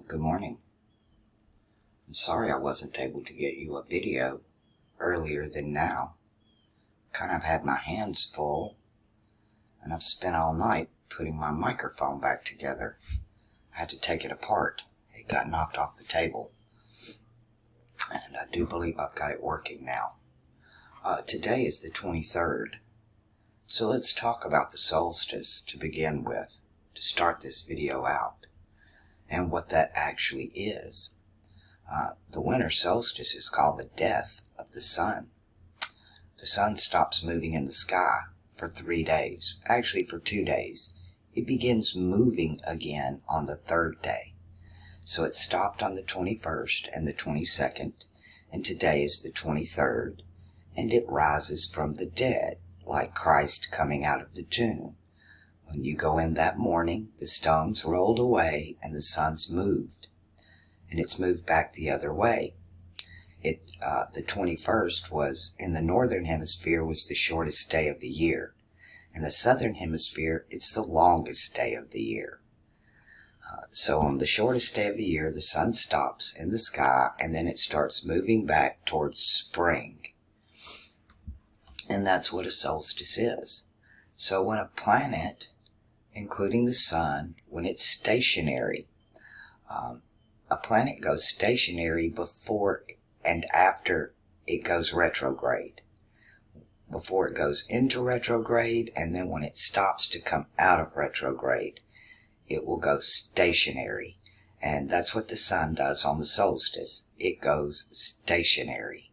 Good morning. I'm sorry I wasn't able to get you a video earlier than now. Kind of had my hands full, and I've spent all night putting my microphone back together. I had to take it apart. It got knocked off the table, and I do believe I've got it working now. Today is the 23rd, so let's talk about the solstice to begin with, to start this video out, and what that actually is. The winter solstice is called the death of the sun. The sun stops moving in the sky for 3 days, actually for 2 days. It begins moving again on the 3rd day. So it stopped on the 21st and the 22nd, and today is the 23rd, and it rises from the dead, like Christ coming out of the tomb. When you go in that morning, the stones rolled away and the sun's moved, and it's moved back the other way. The 21st was, in the northern hemisphere, was the shortest day of the year. In the southern hemisphere, it's the longest day of the year. So on the shortest day of the year, the sun stops in the sky, and then it starts moving back towards spring. And that's what a solstice is. So when a planet, including the sun, when it's stationary, a planet goes stationary before and after it goes retrograde. Before it goes into retrograde, and then when it stops to come out of retrograde, it will go stationary. And that's what the sun does on the solstice. It goes stationary.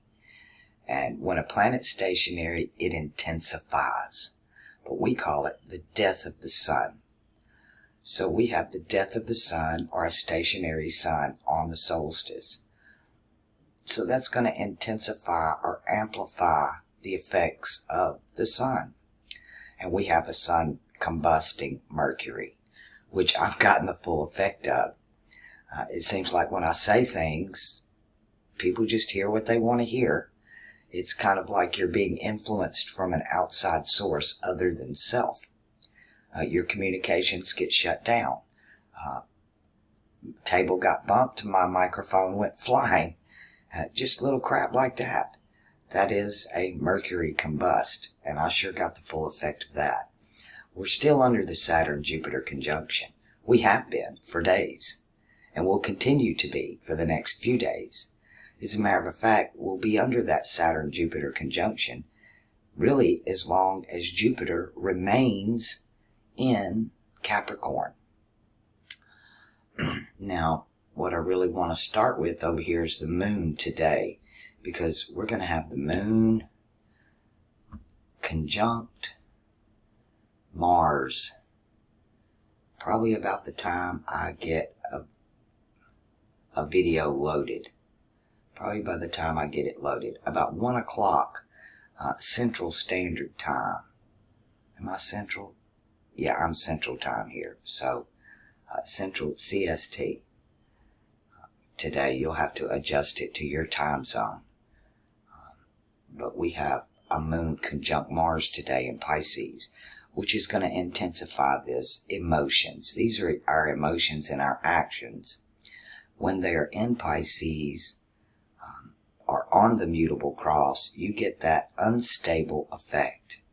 And when a planet's stationary, it intensifies. But we call it the death of the sun. So we have the death of the sun, or a stationary sun, on the solstice. So that's going to intensify or amplify the effects of the sun. And we have a sun combusting Mercury, which I've gotten the full effect of. It seems like when I say things, people just hear what they want to hear. It's kind of like you're being influenced from an outside source other than self. Your communications get shut down. Table got bumped, my microphone went flying. Just little crap like that. That is a Mercury combust, and I sure got the full effect of that. We're still under the Saturn-Jupiter conjunction. We have been for days, and will continue to be for the next few days. As a matter of fact, we'll be under that Saturn-Jupiter conjunction really as long as Jupiter remains in Capricorn. Now, what I really want to start with over here is the moon today, because we're going to have the moon conjunct Mars probably about the time I get a video loaded. Probably by the time I get it loaded. About 1 o'clock Central Standard Time. Am I Central? Yeah, I'm Central Time here. So Central CST. Today you'll have to adjust it to your time zone. But we have a moon conjunct Mars today in Pisces, which is going to intensify this emotions. These are our emotions and our actions. When they are in Pisces, or on the mutable cross, you get that unstable effect.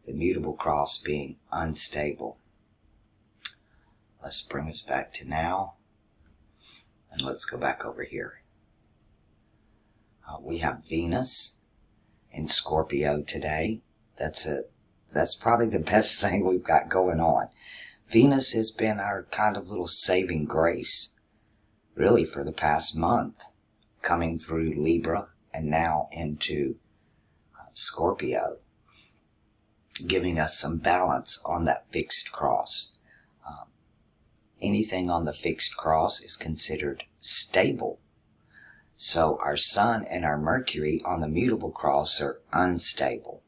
The mutable cross being unstable. Let's bring us back to now. And let's go back over here. We have Venus in Scorpio today. That's probably the best thing we've got going on. Venus has been our kind of little saving grace, really, for the past month, coming through Libra and now into Scorpio, giving us some balance on that fixed cross. Anything on the fixed cross is considered stable. So our Sun and our Mercury on the mutable cross are unstable.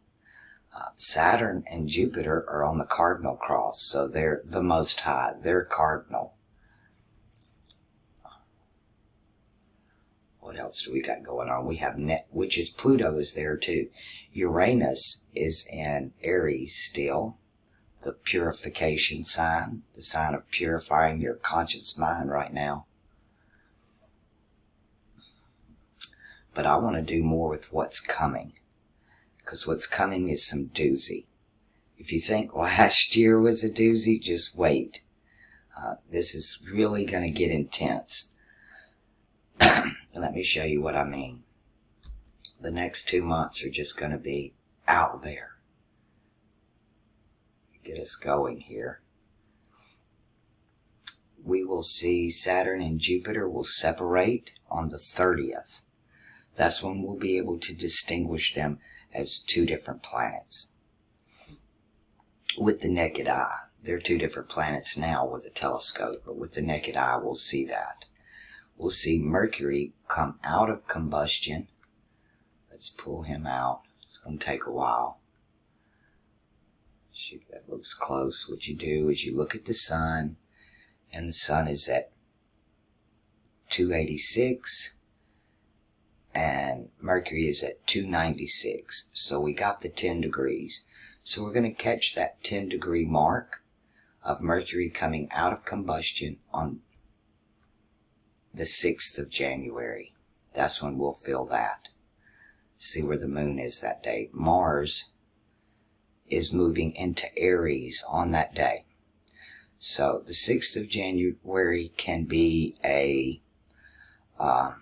Saturn and Jupiter are on the cardinal cross, so they're the most high. They're cardinal. What else do we got going on? We have which is Pluto is there too. Uranus is in Aries still. The purification sign, the sign of purifying your conscious mind right now. but I want to do more with what's coming, because what's coming is some doozy. If you think last year was a doozy, just wait. This is really going to get intense. Let me show you what I mean. The next 2 months are just going to be out there. Get us going here. We will see Saturn and Jupiter will separate on the 30th. That's when we'll be able to distinguish them as two different planets. With the naked eye. They're two different planets now with a telescope, but with the naked eye we'll see that. We'll see Mercury come out of combustion. Let's pull him out. It's going to take a while. Shoot, that looks close. What you do is you look at the sun, and the sun is at 286, and Mercury is at 296. So we got the 10 degrees. So we're going to catch that 10 degree mark of Mercury coming out of combustion on the 6th of January. That's when we'll feel that. See where the moon is that day. Mars is moving into Aries on that day. So the 6th of January can be a, I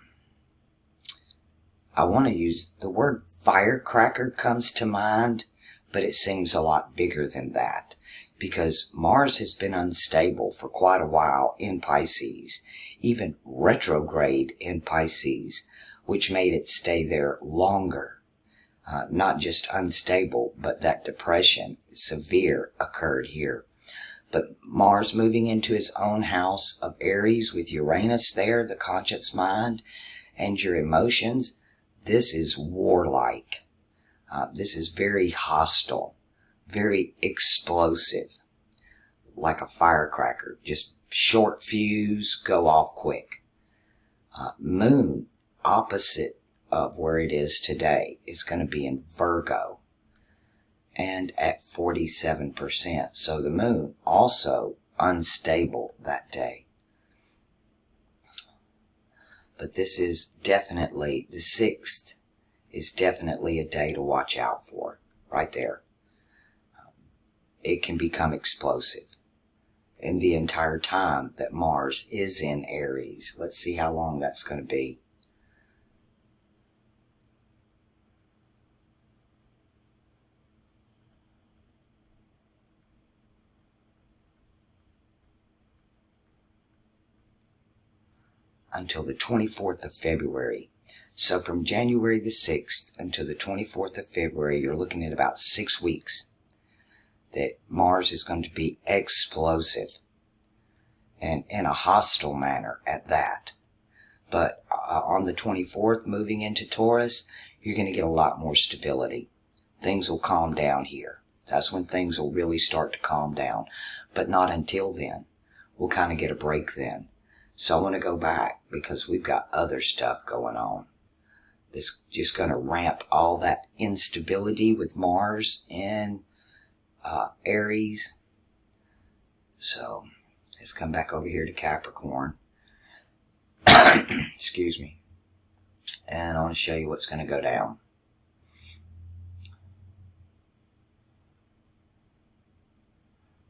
want to use the word firecracker comes to mind, but it seems a lot bigger than that, because Mars has been unstable for quite a while in Pisces, even retrograde in Pisces, which made it stay there longer. Not just unstable, but that depression, severe, occurred here. But Mars moving into his own house of Aries with Uranus there, the conscious mind, and your emotions, this is warlike. This is very hostile, very explosive, like a firecracker. Just short fuse, go off quick. Moon, opposite of where it is today, is going to be in Virgo and at 47%. So the moon also unstable that day. But this is definitely, the 6th is definitely a day to watch out for, right there. It can become explosive. In the entire time that Mars is in Aries. Let's see how long that's going to be. Until the 24th of February. So from January the 6th until the 24th of February, you're looking at about 6 weeks that Mars is going to be explosive and in a hostile manner at that. But on the 24th, moving into Taurus, you're going to get a lot more stability. Things will calm down here. That's when things will really start to calm down. But not until then. We'll kind of get a break then. So I want to go back because we've got other stuff going on. This just going to ramp all that instability with Mars in Aries. So let's come back over here to Capricorn. Excuse me. And I want to show you what's going to go down.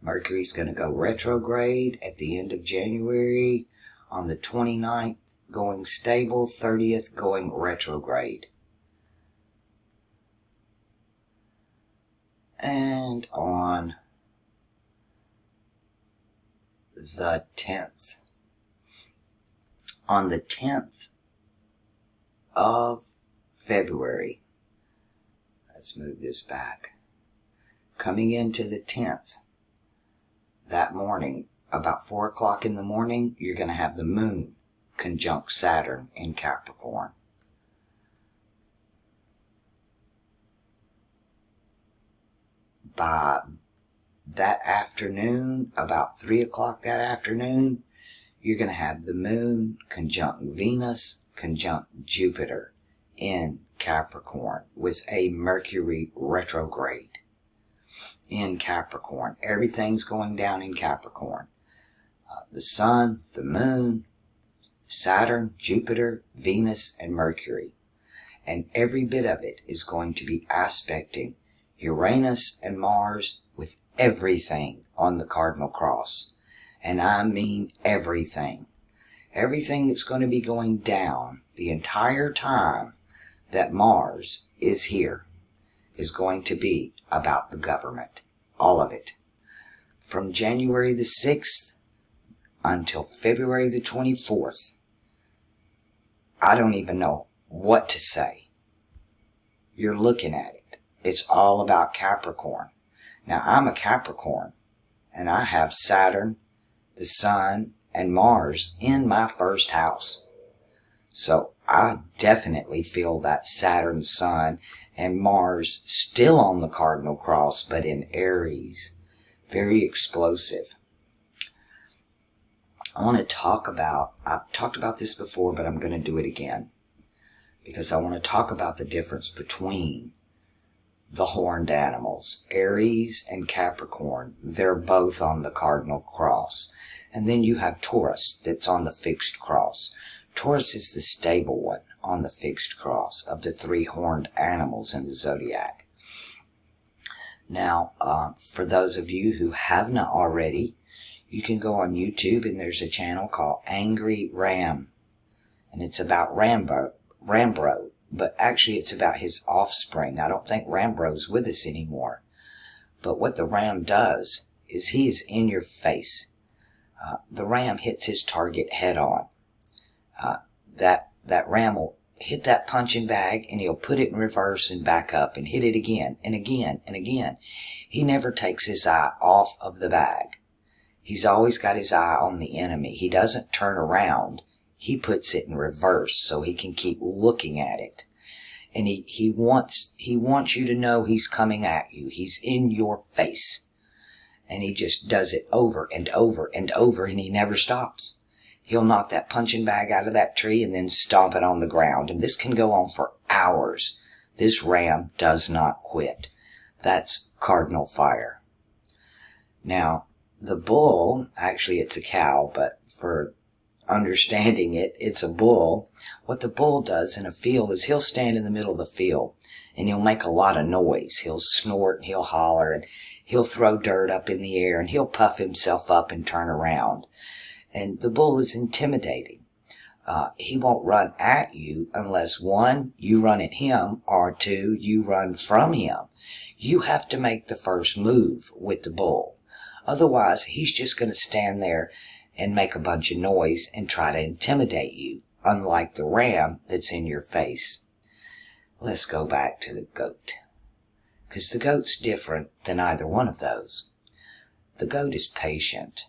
Mercury's going to go retrograde at the end of January. On the 29th, going stable. 30th, going retrograde. And on the 10th. On the 10th of February. Let's move this back. Coming into the 10th. That morning. About 4 o'clock in the morning, you're going to have the moon conjunct Saturn in Capricorn. By that afternoon, about 3 o'clock that afternoon, you're going to have the moon conjunct Venus, conjunct Jupiter in Capricorn with a Mercury retrograde in Capricorn. Everything's going down in Capricorn. The sun, the moon, Saturn, Jupiter, Venus, and Mercury. And every bit of it is going to be aspecting Uranus and Mars with everything on the cardinal cross. And I mean everything. Everything that's going to be going down the entire time that Mars is here is going to be about the government. All of it. From January the 6th until February the 24th. I don't even know what to say. You're looking at it. It's all about Capricorn. Now, I'm a Capricorn, and I have Saturn, the Sun, and Mars in my first house. So I definitely feel that Saturn, Sun, and Mars still on the cardinal cross, but in Aries. Very explosive. I want to talk about, I've talked about this before, but I'm going to do it again. Because I want to talk about the difference between the horned animals. Aries and Capricorn, they're both on the cardinal cross. And then you have Taurus that's on the fixed cross. Taurus is the stable one on the fixed cross of the three horned animals in the zodiac. Now, for those of you who have not already, you can go on YouTube and there's a channel called Angry Ram. And it's about Rambro, but actually it's about his offspring. I don't think Rambro's with us anymore. But what the ram does is he is in your face. The ram hits his target head on. That ram will hit that punching bag and he'll put it in reverse and back up and hit it again and again and again. He never takes his eye off of the bag. He's always got his eye on the enemy. He doesn't turn around. He puts it in reverse so he can keep looking at it. And he wants you to know he's coming at you. He's in your face. And he just does it over and over and over, and he never stops. He'll knock that punching bag out of that tree and then stomp it on the ground. And this can go on for hours. This ram does not quit. That's cardinal fire. Now, the bull, actually it's a cow, but for understanding it, it's a bull. What the bull does in a field is he'll stand in the middle of the field and he'll make a lot of noise. He'll snort and he'll holler and he'll throw dirt up in the air and he'll puff himself up and turn around. And the bull is intimidating. He won't run at you unless, one, you run at him, or two, you run from him. You have to make the first move with the bull. Otherwise, he's just going to stand there and make a bunch of noise and try to intimidate you, unlike the ram that's in your face. Let's go back to the goat, because the goat's different than either one of those. The goat is patient.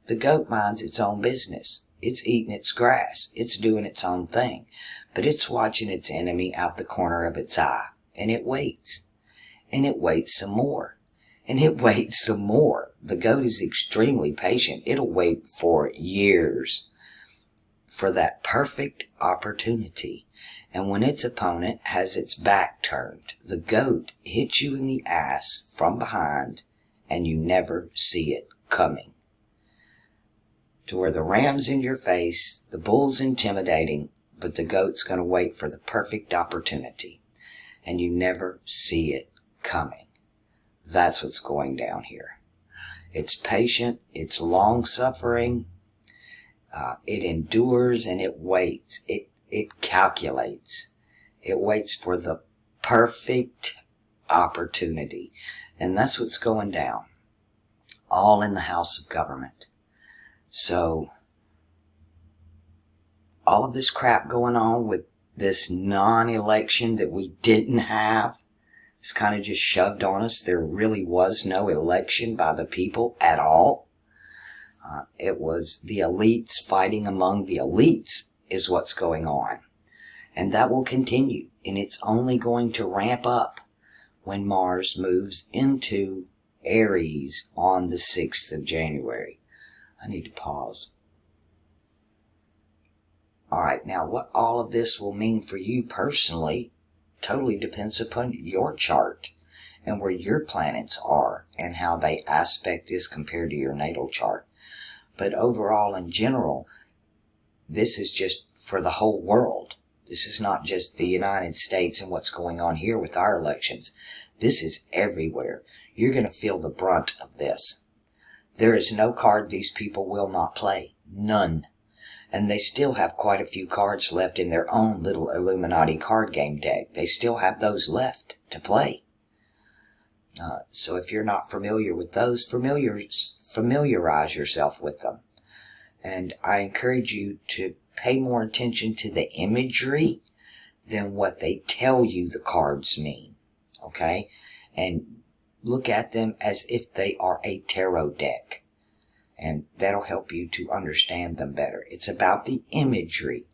The goat minds its own business. It's eating its grass. It's doing its own thing. But it's watching its enemy out the corner of its eye. And it waits. And it waits some more. And it waits some more. The goat is extremely patient. It'll wait for years for that perfect opportunity. And when its opponent has its back turned, the goat hits you in the ass from behind and you never see it coming. To where the ram's in your face, the bull's intimidating, but the goat's going to wait for the perfect opportunity. And you never see it coming. That's what's going down here. It's patient, it's long-suffering, it endures, and it waits. It calculates. It waits for the perfect opportunity. And that's what's going down. All in the house of government. So, all of this crap going on with this non-election that we didn't have, it's kind of just shoved on us. There really was no election by the people at all. It was the elites fighting among the elites is what's going on. And that will continue. And it's only going to ramp up when Mars moves into Aries on the 6th of January. I need to pause. Alright, now what all of this will mean for you personally totally depends upon your chart and where your planets are and how they aspect this compared to your natal chart. But overall, in general, this is just for the whole world. This is not just the United States and what's going on here with our elections. This is everywhere. You're going to feel the brunt of this. There is no card these people will not play. None. And they still have quite a few cards left in their own little Illuminati card game deck. They still have those left to play. So if you're not familiar with those, familiarize yourself with them. And I encourage you to pay more attention to the imagery than what they tell you the cards mean. Okay? And look at them as if they are a tarot deck. And that'll help you to understand them better. It's about the imagery,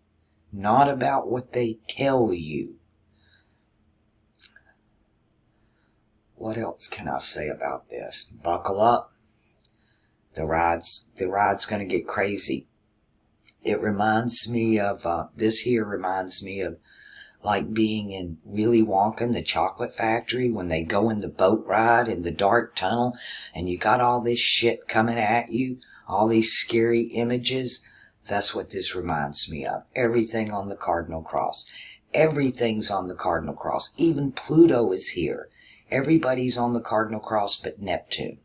not about what they tell you. What else can I say about this? Buckle up. The ride's going to get crazy. It reminds me of, this here reminds me of like being in Willy Wonka in the chocolate factory when they go in the boat ride in the dark tunnel and you got all this shit coming at you, all these scary images. That's what this reminds me of. Everything on the Cardinal Cross. Everything's on the Cardinal Cross. Even Pluto is here. Everybody's on the Cardinal Cross but Neptune.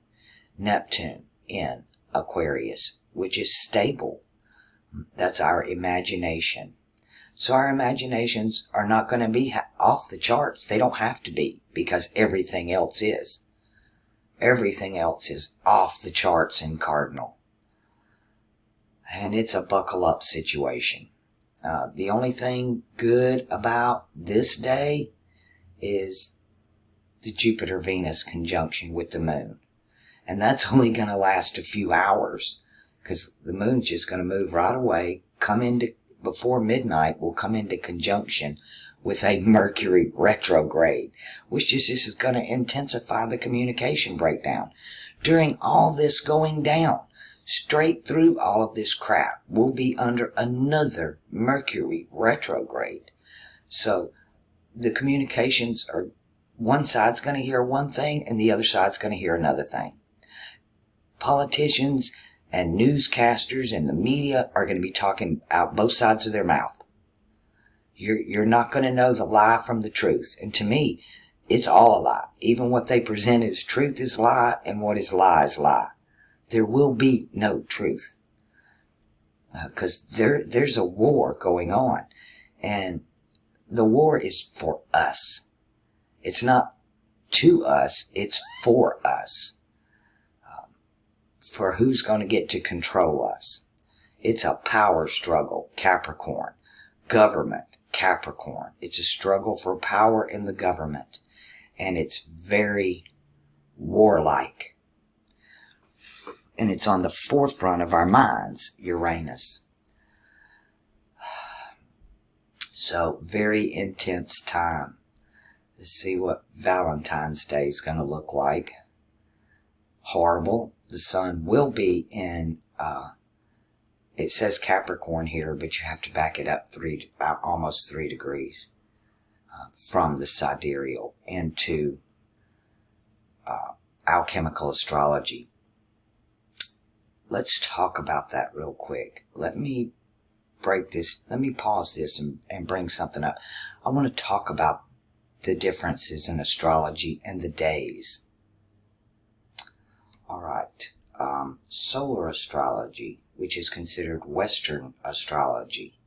Neptune in Aquarius, which is stable. That's our imagination. So our imaginations are not going to be off the charts. They don't have to be, because everything else is. Everything else is off the charts in Cardinal. And it's a buckle up situation. The only thing good about this day is the Jupiter-Venus conjunction with the moon. And that's only going to last a few hours, because the moon's just going to move right away, before midnight, will come into conjunction with a Mercury retrograde, which just is going to intensify the communication breakdown. During all this going down, straight through all of this crap, we'll be under another Mercury retrograde. So the communications are, one side's going to hear one thing and the other side's going to hear another thing. Politicians and newscasters and the media are going to be talking out both sides of their mouth. You're not going to know the lie from the truth. And to me, it's all a lie. Even what they present as truth is lie, and what is lie is lie. There will be no truth. Because there's a war going on. And the war is for us. It's not to us, it's for us. For who's going to get to control us. It's a power struggle, Capricorn. Government, Capricorn. It's a struggle for power in the government. And it's very warlike. And it's on the forefront of our minds, Uranus. So, very intense time. Let's see what Valentine's Day is going to look like. Horrible. The sun will be in, it says Capricorn here, but you have to back it up almost 3 degrees from the sidereal into alchemical astrology. Let's talk about that real quick. Let me pause this and bring something up. I want to talk about the differences in astrology and the days. Alright, solar astrology, which is considered Western astrology,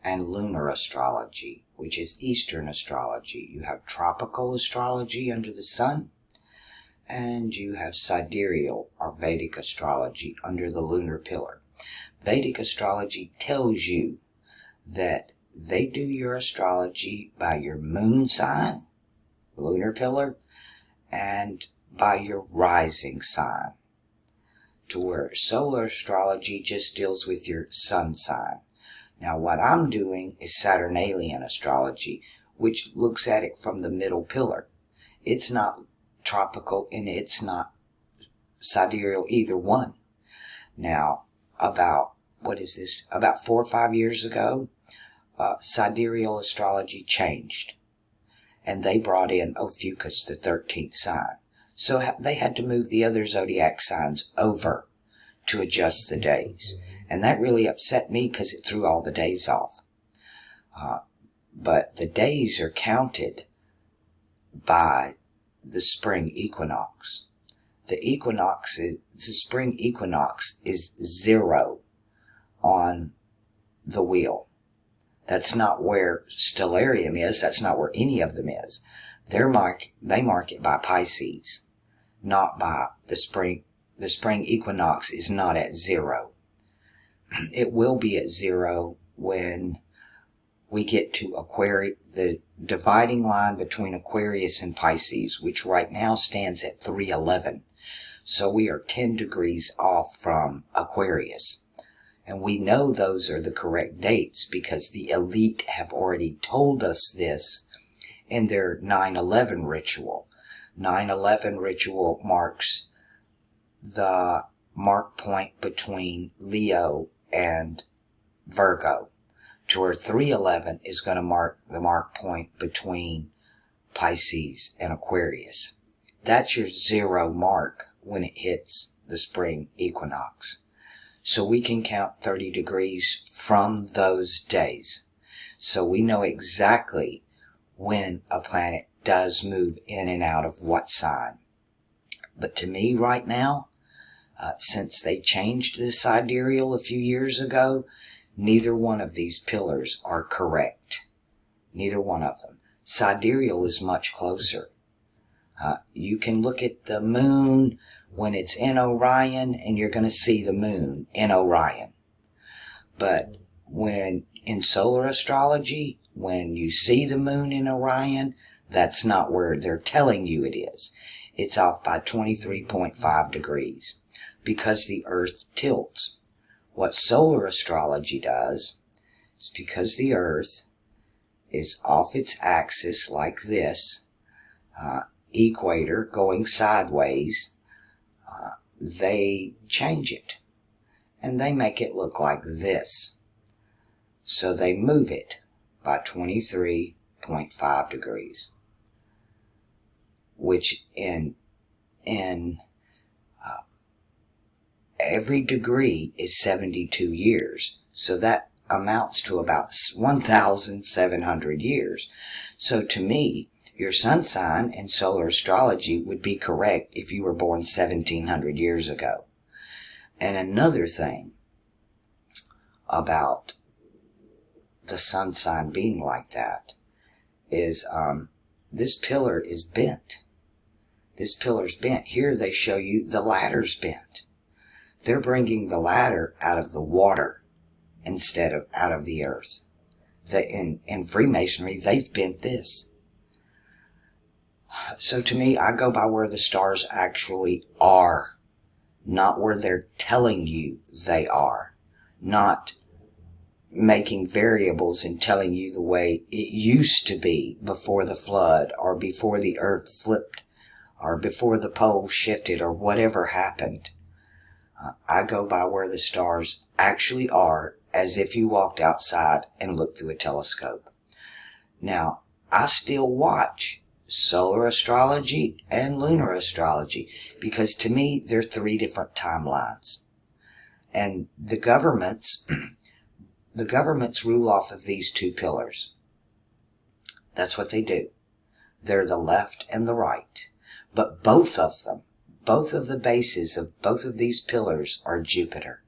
and lunar astrology, which is Eastern astrology. You have tropical astrology under the sun, and you have sidereal or Vedic astrology under the lunar pillar. Vedic astrology tells you that they do your astrology by your moon sign, lunar pillar, and by your rising sign, to where solar astrology just deals with your sun sign. Now what I'm doing is Saturnalian astrology, which looks at it from the middle pillar. It's not tropical and it's not sidereal, either one. Now, about 4 or 5 years ago, sidereal astrology changed. And they brought in Ophiuchus, the 13th sign. So they had to move the other zodiac signs over to adjust the days. And that really upset me because it threw all the days off. But the days are counted by the spring equinox. The spring equinox is 0 on the wheel. That's not where Stellarium is. That's not where any of them is. They mark it by Pisces, not by the spring. The spring equinox is not at 0. It will be at 0 when we get to Aquarius, the dividing line between Aquarius and Pisces, which right now stands at 311. So we are 10 degrees off from Aquarius. And we know those are the correct dates because the elite have already told us this in their 9/11 ritual. 9/11 ritual marks the mark point between Leo and Virgo, to where 311 is going to mark the mark point between Pisces and Aquarius. That's your 0 mark when it hits the spring equinox. So we can count 30 degrees from those days. So we know exactly when a planet does move in and out of what sign. But to me right now, since they changed the sidereal a few years ago, neither one of these pillars are correct. Neither one of them. Sidereal is much closer. You can look at the moon when it's in Orion, and you're going to see the moon in Orion. But when in solar astrology, when you see the moon in Orion, that's not where they're telling you it is. It's off by 23.5 degrees because the Earth tilts. What solar astrology does is, because the Earth is off its axis like this, equator going sideways, they change it and they make it look like this. So they move it by 23.5 degrees, which in every degree is 72 years. So that amounts to about 1,700 years. So to me, your sun sign in solar astrology would be correct if you were born 1,700 years ago. And another thing about the sun sign being like that is this pillar is bent. This pillar's bent. Here they show you the ladder's bent. They're bringing the ladder out of the water instead of out of the earth. In Freemasonry, they've bent this. So to me, I go by where the stars actually are, not where they're telling you they are, not making variables and telling you the way it used to be before the flood, or before the earth flipped, or before the pole shifted, or whatever happened. I go by where the stars actually are, as if you walked outside and looked through a telescope. Now, I still watch solar astrology and lunar astrology, because to me, they're 3 different timelines. And the governments rule off of these 2 pillars. That's what they do. They're the left and the right. But both of the bases of both of these pillars are Jupiter.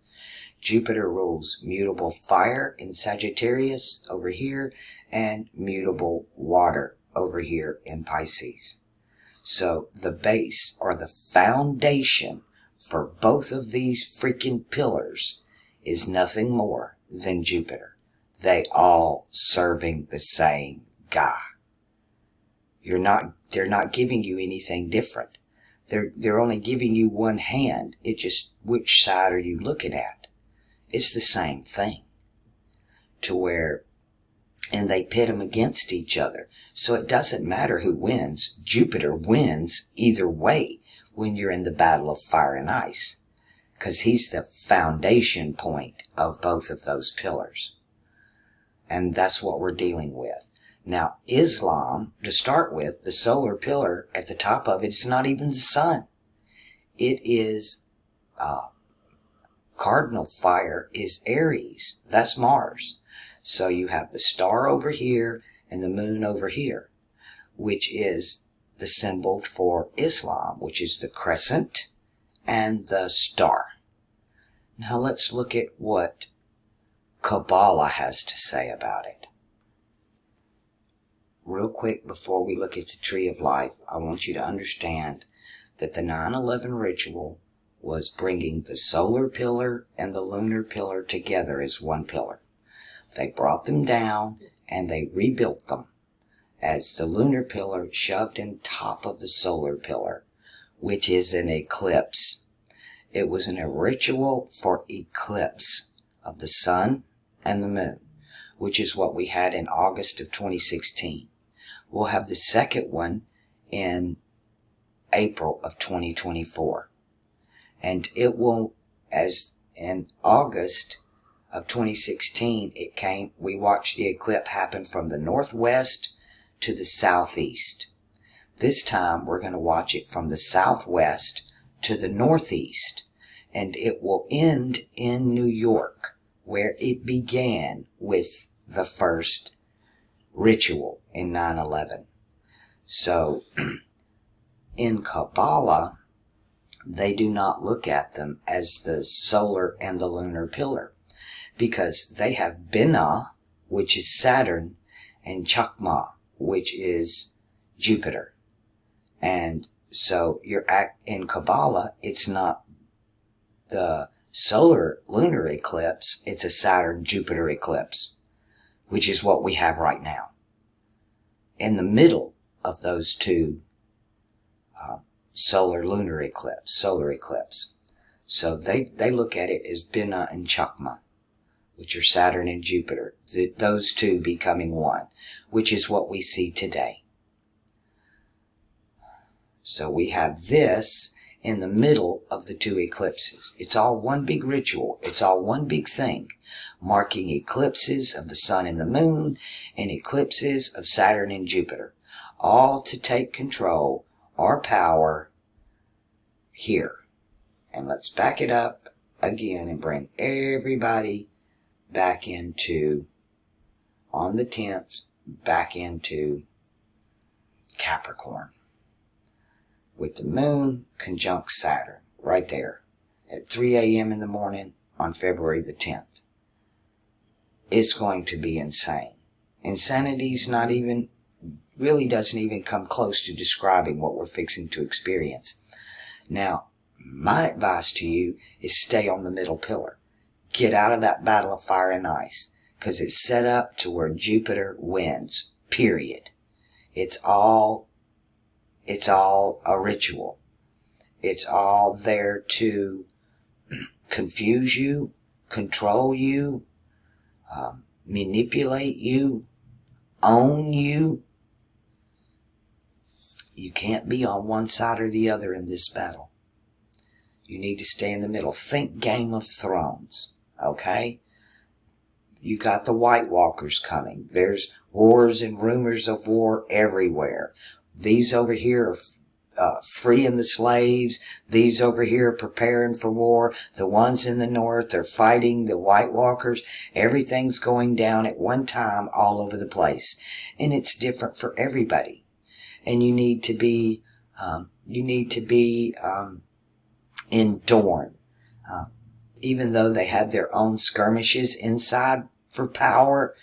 Jupiter rules mutable fire in Sagittarius over here, and mutable water over here in Pisces. So the base, or the foundation for both of these freaking pillars, is nothing more than Jupiter. They all serving the same guy. They're not giving you anything different. They're only giving you one hand. It just, which side are you looking at? It's the same thing. To where, and they pit them against each other. So it doesn't matter who wins. Jupiter wins either way when you're in the battle of fire and ice, because he's the foundation point of both of those pillars. And that's what we're dealing with. Now, Islam, to start with, the solar pillar at the top of it is not even the sun. It is cardinal fire is Aries. That's Mars. So you have the star over here and the moon over here, which is the symbol for Islam, which is the crescent and the star. Now let's look at what Kabbalah has to say about it. Real quick, before we look at the Tree of Life, I want you to understand that the 9/11 ritual was bringing the solar pillar and the lunar pillar together as one pillar. They brought them down and they rebuilt them as the lunar pillar shoved in top of the solar pillar, which is an eclipse. It was a ritual for eclipse of the sun and the moon, which is what we had in August of 2016. We'll have the second one in April of 2024. And it will, as in August of 2016, we watched the eclipse happen from the northwest to the southeast. This time we're going to watch it from the southwest to the northeast, and it will end in New York, where it began with the first ritual in 9/11. So, in Kabbalah, they do not look at them as the solar and the lunar pillar, because they have Binah, which is Saturn, and Chakma, which is Jupiter. And so in Kabbalah, it's not the solar lunar eclipse, it's a Saturn Jupiter eclipse, which is what we have right now. In the middle of those two solar eclipse. So they look at it as Binah and Chakma, which are Saturn and Jupiter, those two becoming one, which is what we see today. So we have this in the middle of the two eclipses. It's all one big ritual. It's all one big thing, marking eclipses of the sun and the moon and eclipses of Saturn and Jupiter, all to take control or power here. And let's back it up again and bring everybody back into, on the 10th, back into Capricorn, with the moon conjunct Saturn right there at 3 a.m. in the morning on February the 10th. It's going to be insane. Insanity's not even, really doesn't even come close to describing what we're fixing to experience. Now, my advice to you is stay on the middle pillar. Get out of that battle of fire and ice, because it's set up to where Jupiter wins, period. It's all a ritual. It's all there to confuse you, control you, manipulate you, own you. You can't be on one side or the other in this battle. You need to stay in the middle. Think Game of Thrones, okay? You got the White Walkers coming. There's wars and rumors of war everywhere. These over here are freeing the slaves. These over here are preparing for war. The ones in the north are fighting the White Walkers. Everything's going down at one time all over the place. And it's different for everybody. And you need to be in Dorne. Even though they had their own skirmishes inside for power,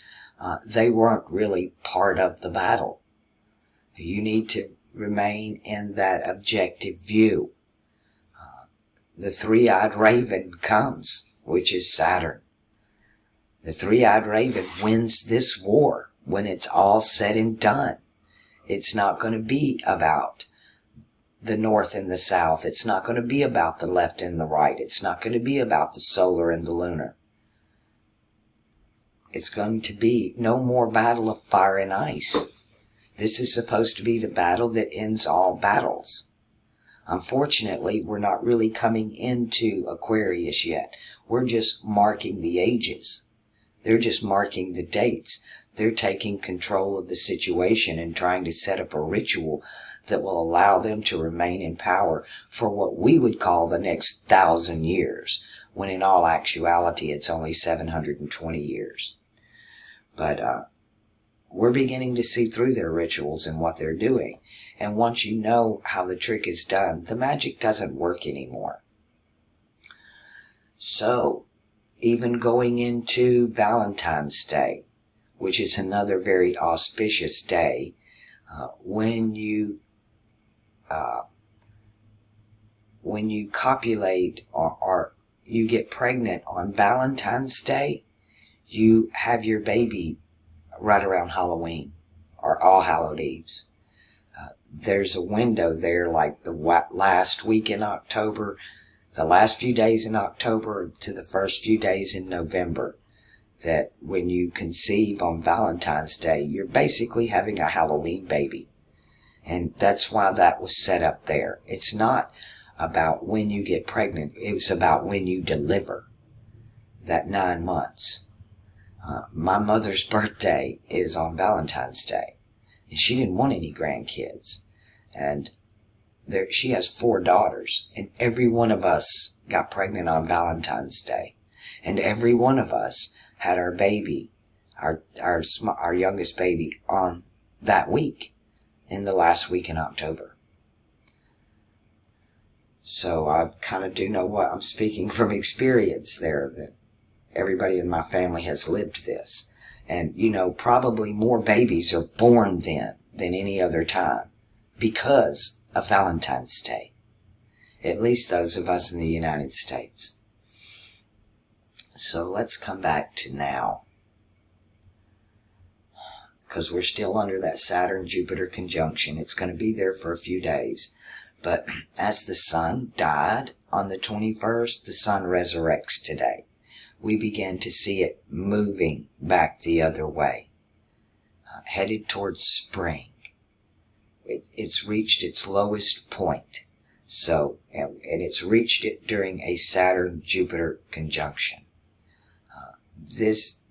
they weren't really part of the battle. You need to remain in that objective view. The three-eyed raven comes, which is Saturn. The three-eyed raven wins this war when it's all said and done. It's not going to be about the north and the south. It's not going to be about the left and the right. It's not going to be about the solar and the lunar. It's going to be no more battle of fire and ice. This is supposed to be the battle that ends all battles. Unfortunately, we're not really coming into Aquarius yet. We're just marking the ages. They're just marking the dates. They're taking control of the situation and trying to set up a ritual that will allow them to remain in power for what we would call the next 1,000 years. when in all actuality it's only 720 years. But we're beginning to see through their rituals and what they're doing. And once you know how the trick is done, the magic doesn't work anymore. So, even going into Valentine's Day, which is another very auspicious day, when you copulate or you get pregnant on Valentine's Day, you have your baby right around Halloween or All Hallowed Eves. There's a window there, like the last week in October, the last few days in October to the first few days in November, that when you conceive on Valentine's Day, you're basically having a Halloween baby. And that's why that was set up there. It's not about when you get pregnant. It was about when you deliver that 9 months. My mother's birthday is on Valentine's Day, and she didn't want any grandkids. And she has 4 daughters, and every one of us got pregnant on Valentine's Day. And every one of us had our baby, our youngest baby, on that week, in the last week in October. So I kind of do know what I'm speaking from experience there, that everybody in my family has lived this. And, probably more babies are born then than any other time because of Valentine's Day. At least those of us in the United States. So let's come back to now, because we're still under that Saturn-Jupiter conjunction. It's going to be there for a few days. But as the sun died on the 21st, the sun resurrects today. We begin to see it moving back the other way, headed towards spring. It's reached its lowest point. So, and it's reached it during a Saturn-Jupiter conjunction. This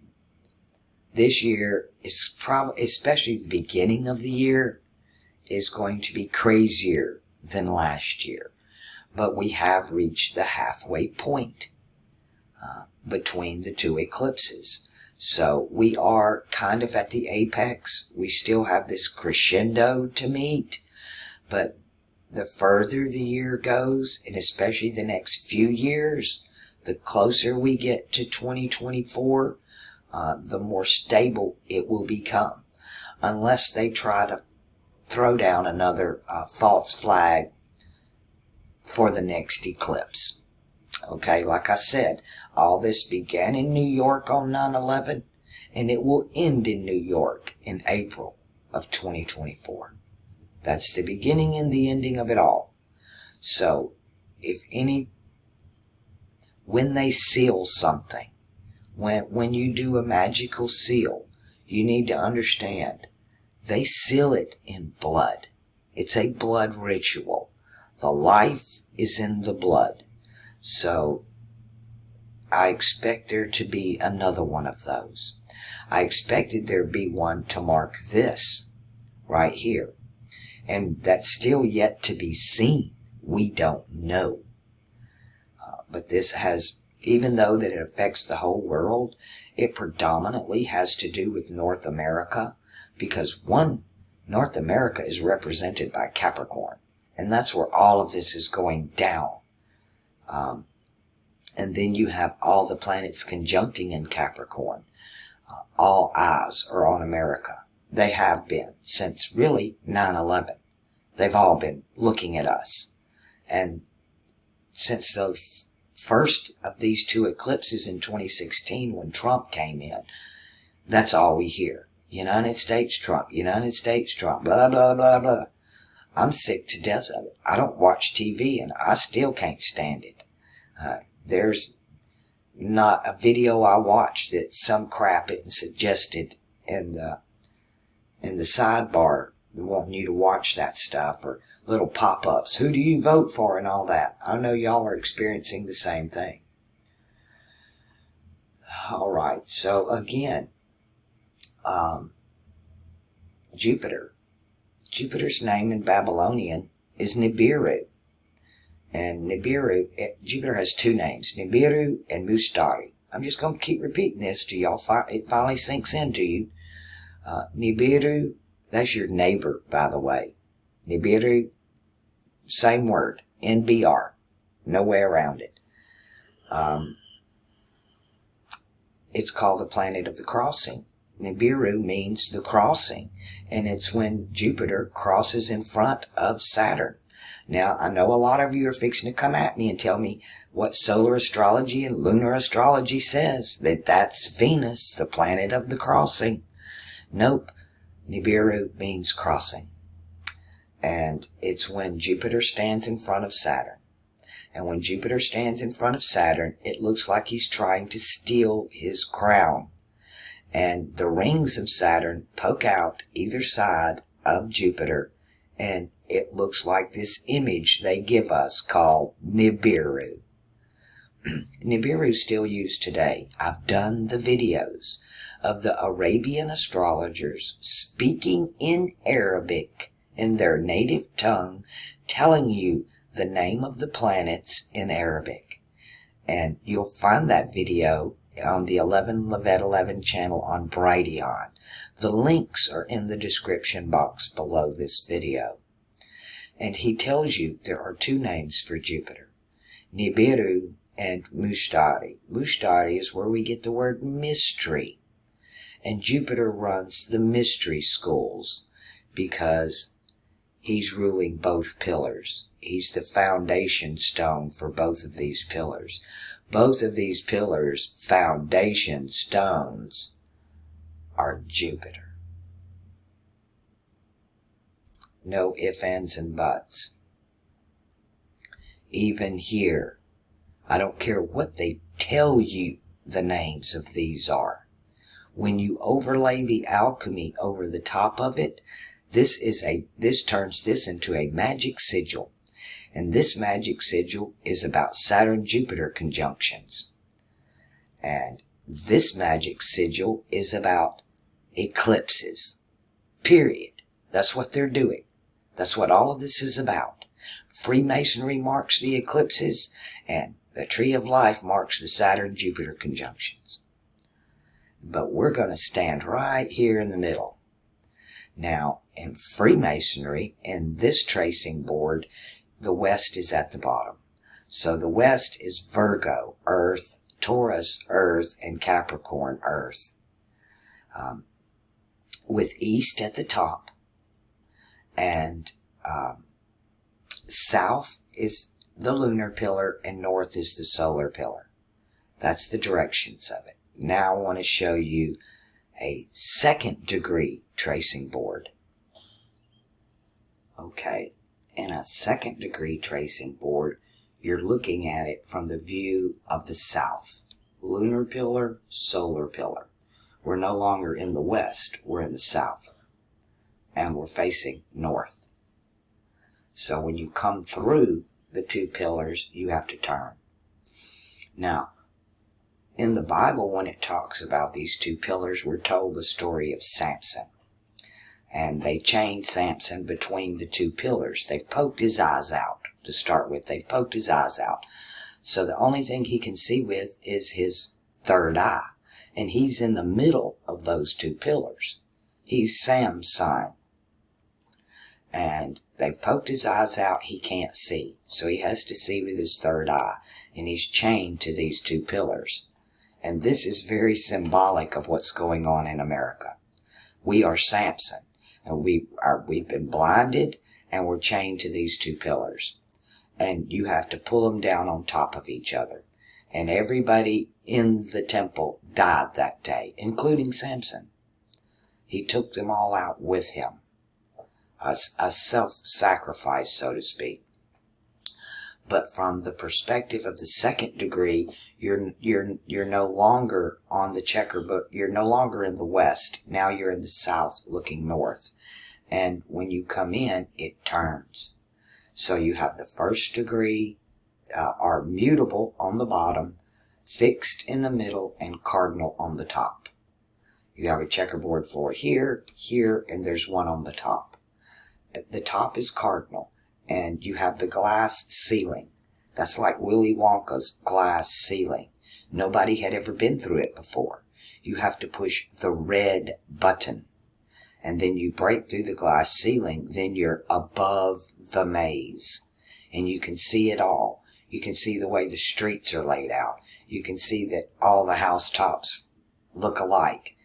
year is probably, especially the beginning of the year, is going to be crazier than last year. But we have reached the halfway point between the 2 eclipses. So we are kind of at the apex. We still have this crescendo to meet, but the further the year goes, and especially the next few years, the closer we get to 2024, the more stable it will become, unless they try to throw down another false flag for the next eclipse. Okay, like I said, all this began in New York on 9/11, and it will end in New York in April of 2024. That's the beginning and the ending of it all. So, when they seal something, when you do a magical seal, you need to understand, they seal it in blood. It's a blood ritual. The life is in the blood. So, I expect there to be another one of those. I expected there be one to mark this, right here. And that's still yet to be seen. We don't know. But this has, even though that it affects the whole world, it predominantly has to do with North America, because North America is represented by Capricorn, and that's where all of this is going down. And then you have all the planets conjuncting in Capricorn. All eyes are on America. They have been since really 9/11. They've all been looking at us. And since the first of these 2 eclipses in 2016, when Trump came in, that's all we hear. United States Trump, United States Trump, blah, blah, blah, blah. I'm sick to death of it. I don't watch TV, and I still can't stand it. There's not a video I watch that some crap isn't suggested in the sidebar, wanting you to watch that stuff, or little pop-ups. Who do you vote for and all that? I know y'all are experiencing the same thing. All right. So again, Jupiter's name in Babylonian is Nibiru. And Nibiru, Jupiter has two names, Nibiru and Mustari. I'm just going to keep repeating this till it finally sinks into you. Nibiru, that's your neighbor, by the way. Nibiru, same word, NBR. No way around it. It's called the planet of the crossing. Nibiru means the crossing, and it's when Jupiter crosses in front of Saturn. Now, I know a lot of you are fixing to come at me and tell me what solar astrology and lunar astrology says, that that's Venus, the planet of the crossing. Nope. Nibiru means crossing. And it's when Jupiter stands in front of Saturn. And when Jupiter stands in front of Saturn, it looks like he's trying to steal his crown. And the rings of Saturn poke out either side of Jupiter, and it looks like this image they give us called Nibiru. Nibiru is still used today. I've done the videos of the Arabian astrologers speaking in Arabic in their native tongue, telling you the name of the planets in Arabic. And you'll find that video on the Lavette 11 channel on Brighteon. The links are in the description box below this video. And he tells you there are two names for Jupiter, Nibiru and Mustari. Mustari is where we get the word mystery. And Jupiter runs the mystery schools because he's ruling both pillars. He's the foundation stone for both of these pillars. Both of these pillars' foundation stones are Jupiter. No ifs, ands, and buts. Even here, I don't care what they tell you the names of these are. When you overlay the alchemy over the top of it, this turns this into a magic sigil. And this magic sigil is about Saturn-Jupiter conjunctions. And this magic sigil is about eclipses. Period. That's what they're doing. That's what all of this is about. Freemasonry marks the eclipses, and the Tree of Life marks the Saturn-Jupiter conjunctions. But we're going to stand right here in the middle. Now, in Freemasonry, in this tracing board, the West is at the bottom. So the West is Virgo, Earth, Taurus, Earth, and Capricorn, Earth. With East at the top. And South is the lunar pillar, and North is the solar pillar. That's the directions of it. Now I want to show you a second degree tracing board. Okay. In a second degree tracing board, you're looking at it from the view of the south. Lunar pillar, solar pillar. We're no longer in the west, we're in the south. And we're facing north. So when you come through the two pillars, you have to turn. Now, in the Bible, when it talks about these two pillars, we're told the story of Samson. And they chained Samson between the two pillars. They've poked his eyes out to start with. They've poked his eyes out. So the only thing he can see with is his third eye. And he's in the middle of those two pillars. He's Samson. And they've poked his eyes out. He can't see. So he has to see with his third eye. And he's chained to these two pillars. And this is very symbolic of what's going on in America. We are Samson. And we've been blinded, and we're chained to these two pillars. And you have to pull them down on top of each other. And everybody in the temple died that day, including Samson. He took them all out with him. A self-sacrifice, so to speak. But from the perspective of the second degree, you're no longer on the checkerboard. You're no longer in the west. Now you're in the south, looking north. And when you come in, it turns. So you have the first degree are mutable on the bottom, fixed in the middle, and cardinal on the top. You have a checkerboard floor here, here, and there's one on the top. The top is cardinal, and you have the glass ceiling. That's like Willy Wonka's glass ceiling. Nobody had ever been through it before. You have to push the red button, and then you break through the glass ceiling. Then you're above the maze, and you can see it all. You can see the way the streets are laid out. You can see that all the housetops look alike.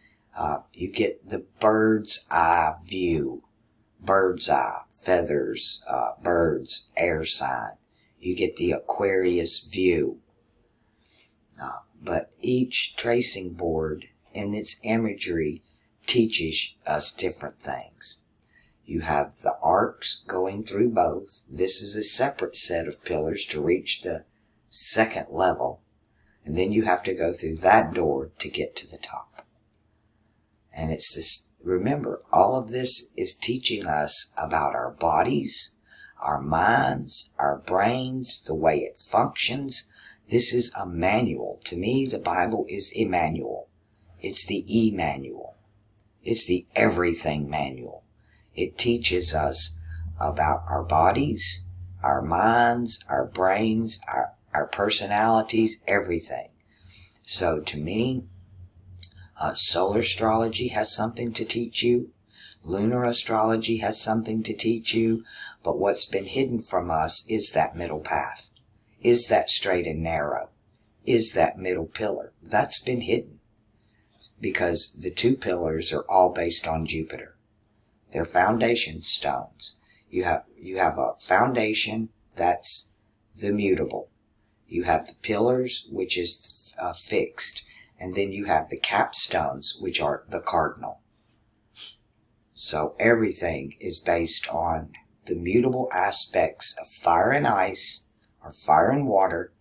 You get the bird's eye view. Bird's eye, feathers, birds, air sign. You get the Aquarius view. But each tracing board in its imagery teaches us different things. You have the arcs going through both. This is a separate set of pillars to reach the second level. And then you have to go through that door to get to the top. And it's this, remember, all of this is teaching us about our bodies, our minds, our brains, the way it functions. This is a manual. To me, the Bible is Emmanuel. It's the E-manual. It's the everything manual. It teaches us about our bodies, our minds, our brains, our personalities, everything. So to me, solar astrology has something to teach you. Lunar astrology has something to teach you. But what's been hidden from us is that middle path. Is that straight and narrow? Is that middle pillar? That's been hidden. Because the two pillars are all based on Jupiter. They're foundation stones. You have a foundation, that's the mutable. You have the pillars, which is fixed. And then you have the capstones, which are the cardinal. So everything is based on the mutable aspects of fire and ice, or fire and water,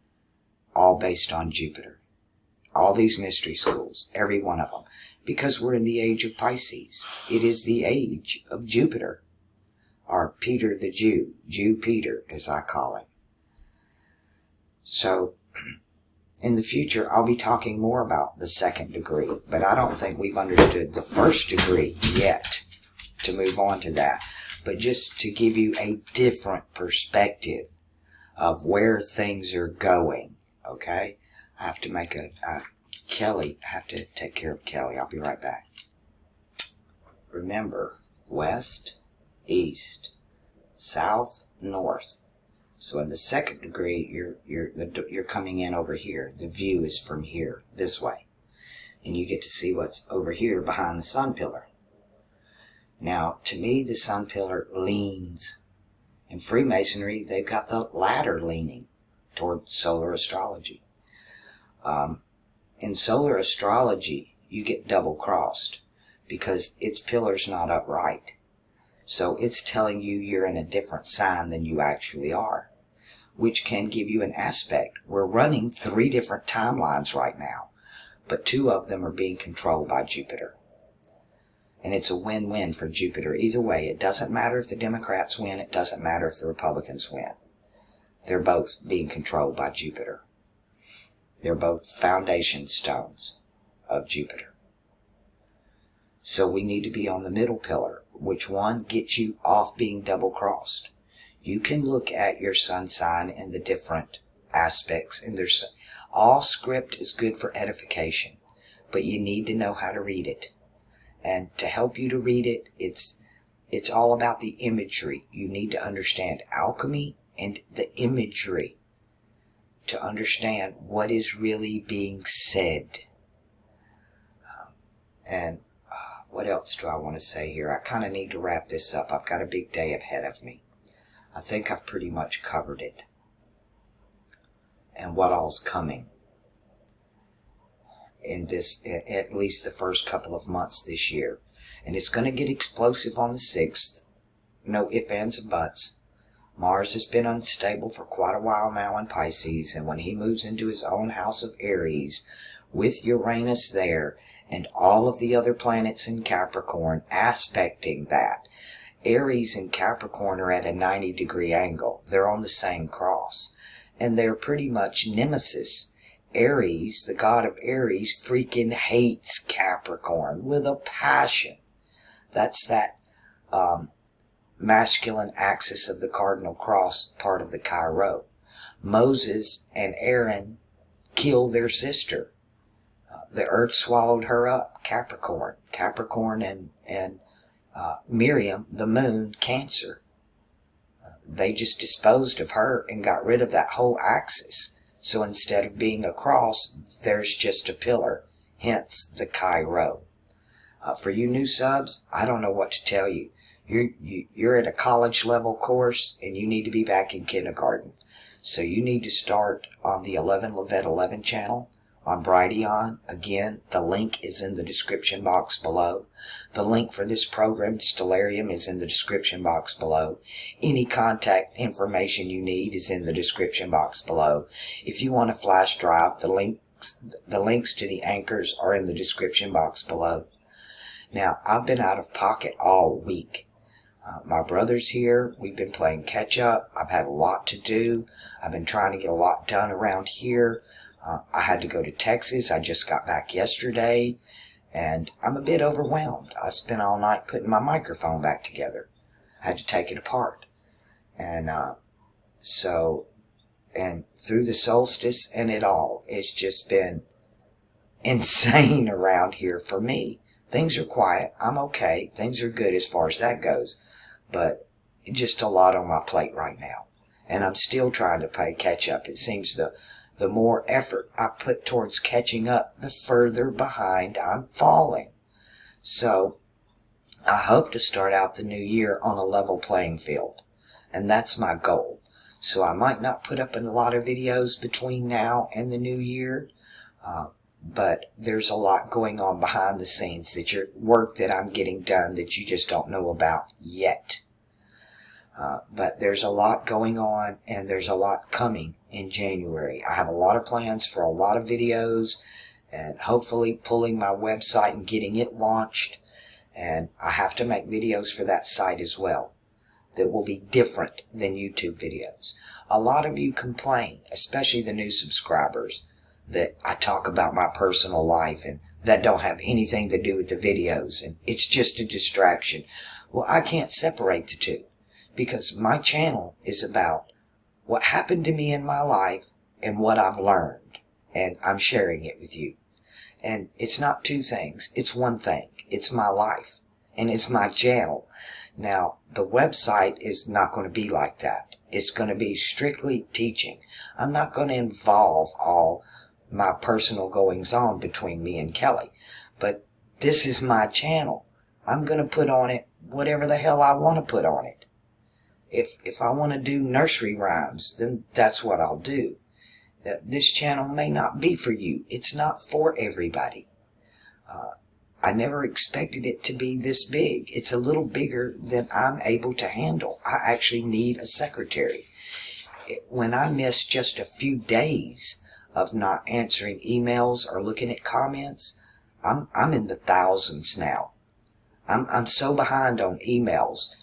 all based on Jupiter. All these mystery schools, every one of them. Because we're in the age of Pisces. It is the age of Jupiter. Or Peter the Jew. Jew Peter, as I call him. So, in the future, I'll be talking more about the second degree. But I don't think we've understood the first degree yet to move on to that. But just to give you a different perspective of where things are going. Okay? I have to make Kelly, I have to take care of Kelly. I'll be right back. Remember, west, east, south, north. So in the second degree, you're coming in over here. The view is from here, this way. And you get to see what's over here behind the sun pillar. Now, to me, the sun pillar leans. In Freemasonry, they've got the ladder leaning toward solar astrology. In solar astrology, you get double-crossed because its pillar's not upright. So it's telling you you're in a different sign than you actually are, which can give you an aspect. We're running 3 different timelines right now, but 2 of them are being controlled by Jupiter. And it's a win-win for Jupiter. Either way, it doesn't matter if the Democrats win. It doesn't matter if the Republicans win. They're both being controlled by Jupiter. They're both foundation stones of Jupiter. So we need to be on the middle pillar. Which one gets you off being double-crossed? You can look at your sun sign and the different aspects. And all script is good for edification, but you need to know how to read it. And to help you to read it, it's all about the imagery. You need to understand alchemy and the imagery to understand what is really being said. What else do I want to say here? I kind of need to wrap this up. I've got a big day ahead of me. I think I've pretty much covered it. And what all's coming in this, at least the first couple of months this year. And it's going to get explosive on the 6th. No ifs, ands, and buts. Mars has been unstable for quite a while now in Pisces, and when he moves into his own house of Aries, with Uranus there, and all of the other planets in Capricorn aspecting that, Aries and Capricorn are at a 90-degree angle. They're on the same cross, and they're pretty much nemesis. Aries, the god of Aries, freaking hates Capricorn with a passion. That's that masculine axis of the cardinal cross, part of the Chi Rho. Moses and Aaron killed their sister. The earth swallowed her up, Capricorn. Capricorn and Miriam, the moon, Cancer. They just disposed of her and got rid of that whole axis. So instead of being a cross, there's just a pillar, hence the Chi-Rho. For you new subs, I don't know what to tell you. You're at a college level course and you need to be back in kindergarten. So you need to start on the 11 Lavette 11 channel on Brighteon. Again, the link is in the description box below. The link for this program, Stellarium, is in the description box below. Any contact information you need is in the description box below. If you want a flash drive, the links to the anchors are in the description box below. Now, I've been out of pocket all week. My brother's here. We've been playing catch up. I've had a lot to do. I've been trying to get a lot done around here. I had to go to Texas. I just got back yesterday, and I'm a bit overwhelmed. I spent all night putting my microphone back together. I had to take it apart. And through the solstice and it all, it's just been insane around here for me. Things are quiet. I'm okay. Things are good as far as that goes. But just a lot on my plate right now. And I'm still trying to play catch up. It seems the more effort I put towards catching up, the further behind I'm falling. So I hope to start out the new year on a level playing field. And that's my goal. So I might not put up a lot of videos between now and the new year. But there's a lot going on behind the scenes, work that I'm getting done that you just don't know about yet. But there's a lot going on, and there's a lot coming in January. I have a lot of plans for a lot of videos, and hopefully pulling my website and getting it launched. And I have to make videos for that site as well that will be different than YouTube videos. A lot of you complain, especially the new subscribers, that I talk about my personal life and that don't have anything to do with the videos, and it's just a distraction. Well, I can't separate the two, because my channel is about what happened to me in my life and what I've learned, and I'm sharing it with you. And it's not two things, it's one thing. It's my life, and it's my channel. Now, the website is not going to be like that. It's going to be strictly teaching. I'm not going to involve all my personal goings on between me and Kelly. But this is my channel. I'm going to put on it whatever the hell I want to put on it. If I want to do nursery rhymes, then that's what I'll do. This channel may not be for you. It's not for everybody. I never expected it to be this big. It's a little bigger than I'm able to handle. I actually need a secretary. When I miss just a few days of not answering emails or looking at comments, I'm in the thousands now. I'm so behind on emails.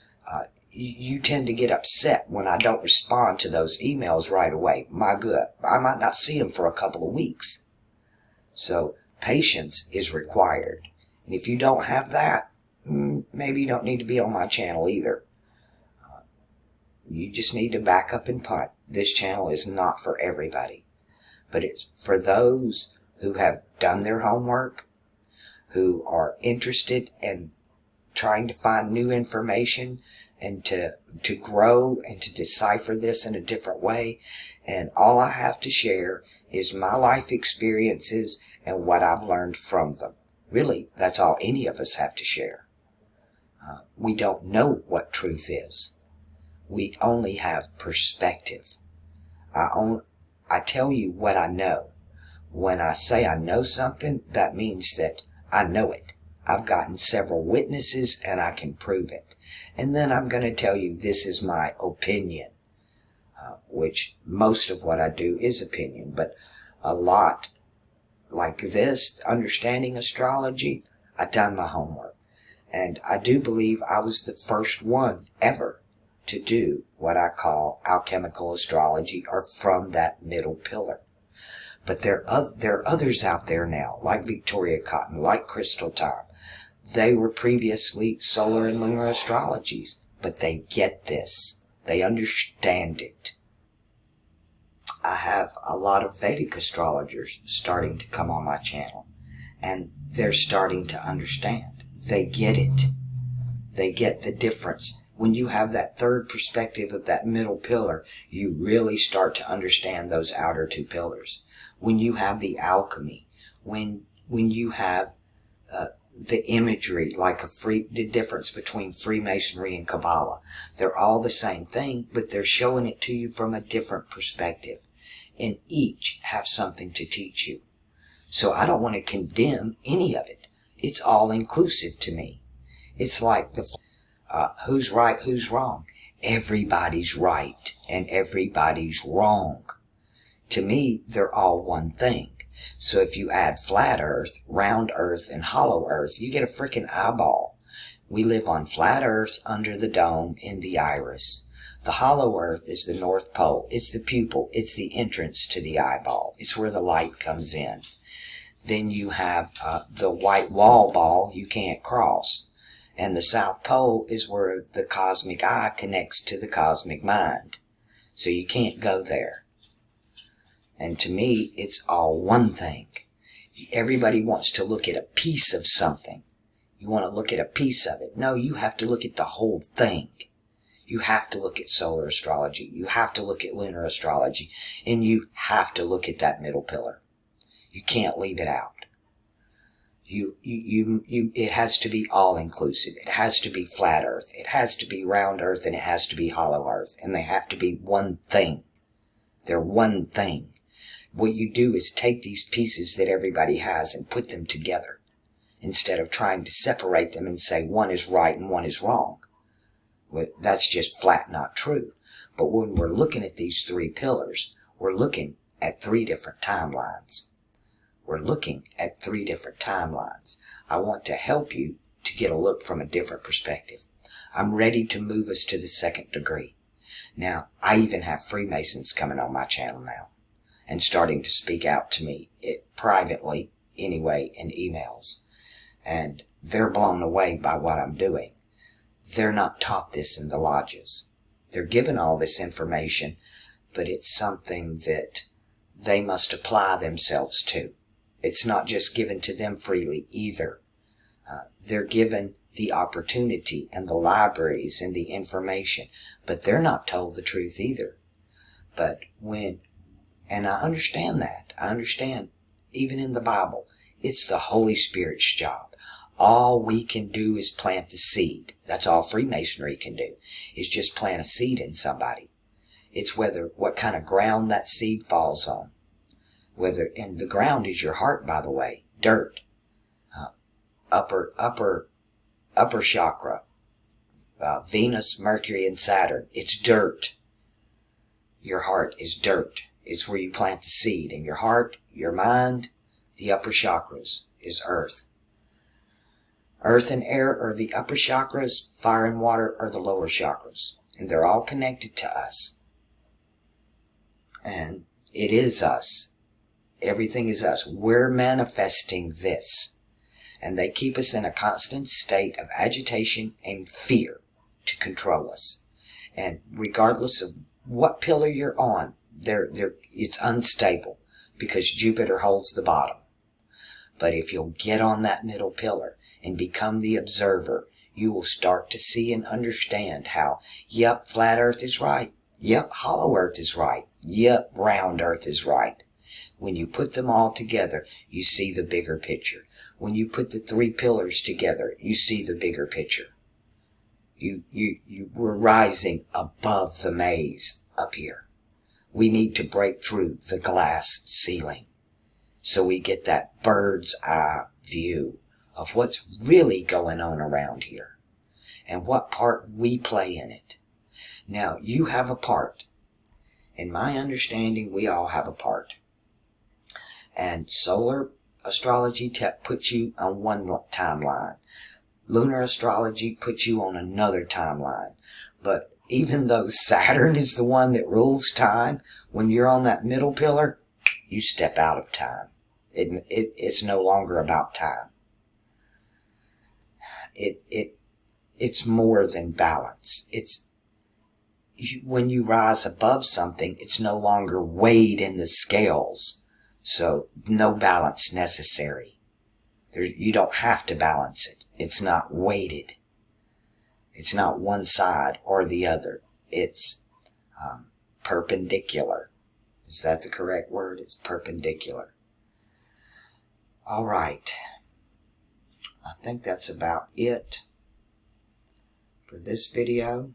You tend to get upset when I don't respond to those emails right away. My good, I might not see them for a couple of weeks. So patience is required. And if you don't have that, maybe you don't need to be on my channel either. You just need to back up and punt. This channel is not for everybody. But it's for those who have done their homework, who are interested in trying to find new information and to grow and to decipher this in a different way. And all I have to share is my life experiences and what I've learned from them. Really, that's all any of us have to share. We don't know what truth is. We only have perspective. I tell you what I know. When I say I know something, that means that I know it. I've gotten several witnesses and I can prove it. And then I'm going to tell you this is my opinion, which most of what I do is opinion, but a lot like this, understanding astrology, I've done my homework. And I do believe I was the first one ever to do what I call alchemical astrology, or from that middle pillar. But there are others out there now, like Victoria Cotton, like Crystal Time. They were previously solar and lunar astrologies, but they get this. They understand it. I have a lot of Vedic astrologers starting to come on my channel, and they're starting to understand. They get it. They get the difference. When you have that third perspective of that middle pillar, you really start to understand those outer two pillars. When you have the alchemy, when you have the imagery, like the difference between Freemasonry and Kabbalah. They're all the same thing, but they're showing it to you from a different perspective. And each have something to teach you. So I don't want to condemn any of it. It's all inclusive to me. It's like who's right, who's wrong. Everybody's right and everybody's wrong. To me, they're all one thing. So if you add flat earth, round earth, and hollow earth, you get a freaking eyeball. We live on flat earth under the dome in the iris. The hollow earth is the North Pole. It's the pupil. It's the entrance to the eyeball. It's where the light comes in. Then you have the white wall ball you can't cross. And the South Pole is where the cosmic eye connects to the cosmic mind. So you can't go there. And to me, it's all one thing. Everybody wants to look at a piece of something. You want to look at a piece of it. No, you have to look at the whole thing. You have to look at solar astrology. You have to look at lunar astrology. And you have to look at that middle pillar. You can't leave it out. It has to be all inclusive. It has to be flat earth. It has to be round earth, and it has to be hollow earth. And they have to be one thing. They're one thing. What you do is take these pieces that everybody has and put them together, instead of trying to separate them and say one is right and one is wrong. Well, that's just flat not true. But when we're looking at these three pillars, we're looking at three different timelines. We're looking at three different timelines. I want to help you to get a look from a different perspective. I'm ready to move us to the second degree. Now, I even have Freemasons coming on my channel now, and starting to speak out to me privately, anyway, in emails. And they're blown away by what I'm doing. They're not taught this in the lodges. They're given all this information, but it's something that they must apply themselves to. It's not just given to them freely either. They're given the opportunity and the libraries and the information, but they're not told the truth either. But and I understand that. I understand, even in the Bible, it's the Holy Spirit's job. All we can do is plant the seed. That's all Freemasonry can do, is just plant a seed in somebody. It's what kind of ground that seed falls on. And the ground is your heart, by the way, dirt. Upper chakra, Venus, Mercury, and Saturn. It's dirt. Your heart is dirt. It's where you plant the seed. And your heart, your mind, the upper chakras is earth. Earth and air are the upper chakras. Fire and water are the lower chakras. And they're all connected to us. And it is us. Everything is us. We're manifesting this. And they keep us in a constant state of agitation and fear to control us. And regardless of what pillar you're on, it's unstable, because Jupiter holds the bottom. But if you'll get on that middle pillar and become the observer, you will start to see and understand how, yep, flat earth is right. Yep, hollow earth is right. Yep, round earth is right. When you put them all together, you see the bigger picture. When you put the three pillars together, you see the bigger picture. We're rising above the maze up here. We need to break through the glass ceiling, so we get that bird's eye view of what's really going on around here and what part we play in it. Now, you have a part. In my understanding, we all have a part. And solar astrology puts you on one timeline. Lunar astrology puts you on another timeline. But even though Saturn is the one that rules time, when you're on that middle pillar, you step out of time. It's no longer about time. It's more than balance. when you rise above something, it's no longer weighed in the scales. So no balance necessary. You don't have to balance it. It's not weighted. It's not one side or the other. It's perpendicular. Is that the correct word? It's perpendicular. All right. I think that's about it for this video.